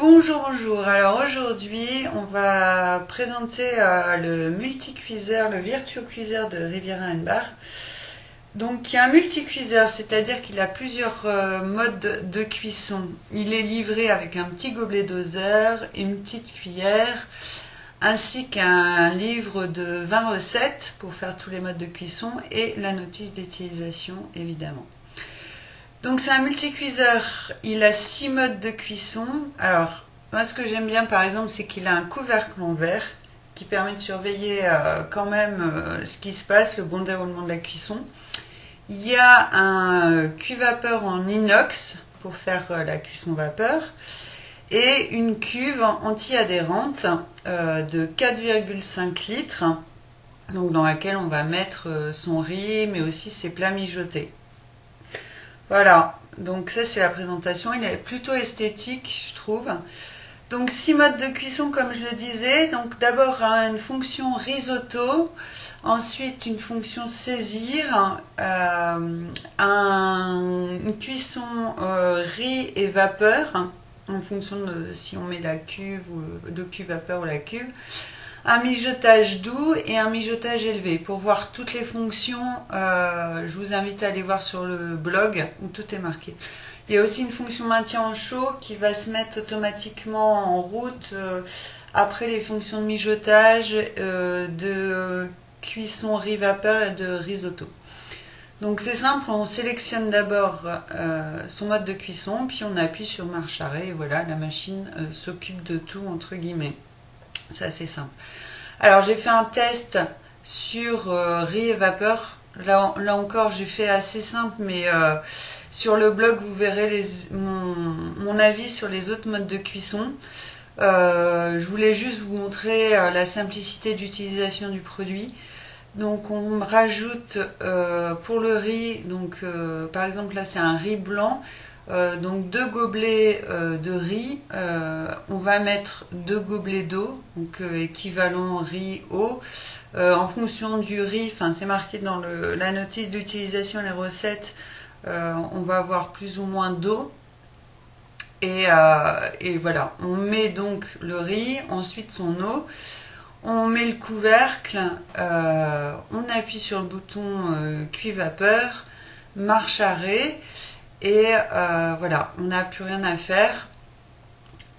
Bonjour, bonjour. Alors aujourd'hui, on va présenter le multi-cuiseur, le Virtuo Cuiseur de Riviera Bar. Donc il y a un multi-cuiseur, c'est-à-dire qu'il a plusieurs modes de cuisson. Il est livré avec un petit gobelet doseur, une petite cuillère, ainsi qu'un livre de 20 recettes pour faire tous les modes de cuisson et la notice d'utilisation évidemment. Donc c'est un multi-cuiseur, il a 6 modes de cuisson. Alors, moi ce que j'aime bien par exemple, c'est qu'il a un couvercle en verre qui permet de surveiller quand même ce qui se passe, le bon déroulement de la cuisson. Il y a un cuve-vapeur en inox pour faire la cuisson vapeur et une cuve anti-adhérente de 4,5 litres, donc dans laquelle on va mettre son riz mais aussi ses plats mijotés. Voilà, donc ça c'est la présentation, il est plutôt esthétique je trouve. Donc 6 modes de cuisson comme je le disais, donc d'abord une fonction risotto, ensuite une fonction saisir, une cuisson riz et vapeur, en fonction de si on met la cuve ou de cuve vapeur ou la cuve. Un mijotage doux et un mijotage élevé. Pour voir toutes les fonctions, je vous invite à aller voir sur le blog où tout est marqué. Il y a aussi une fonction maintien en chaud qui va se mettre automatiquement en route après les fonctions de mijotage, de cuisson riz vapeur et de risotto. Donc c'est simple, on sélectionne d'abord son mode de cuisson, puis on appuie sur marche arrêt et voilà, la machine s'occupe de tout entre guillemets. C'est assez simple. Alors j'ai fait un test sur riz et vapeur. Là encore j'ai fait assez simple, mais sur le blog vous verrez mon avis sur les autres modes de cuisson. Je voulais juste vous montrer la simplicité d'utilisation du produit. Donc on rajoute pour le riz, donc par exemple là c'est un riz blanc. Donc 2 gobelets de riz, on va mettre 2 gobelets d'eau, donc équivalent riz-eau, en fonction du riz, enfin c'est marqué dans la notice d'utilisation, les recettes, on va avoir plus ou moins d'eau, et voilà, on met donc le riz, ensuite son eau, on met le couvercle, on appuie sur le bouton cuit vapeur, marche arrêt, et voilà, on n'a plus rien à faire.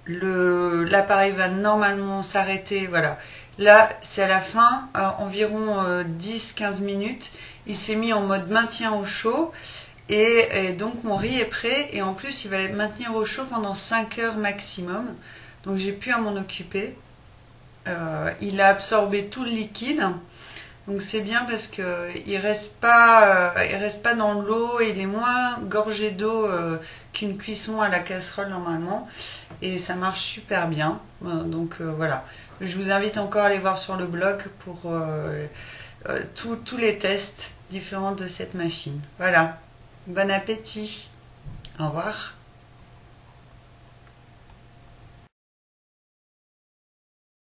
L'appareil va normalement s'arrêter. Voilà, là c'est à la fin, environ 10-15 minutes. Il s'est mis en mode maintien au chaud et donc mon riz est prêt. Et en plus, il va maintenir au chaud pendant 5 heures maximum. Donc j'ai pu à m'en occuper. Il a absorbé tout le liquide. Donc c'est bien parce qu'il reste pas dans l'eau et il est moins gorgé d'eau qu'une cuisson à la casserole normalement. Et ça marche super bien. Donc voilà. Je vous invite encore à aller voir sur le blog pour tous les tests différents de cette machine. Voilà. Bon appétit. Au revoir.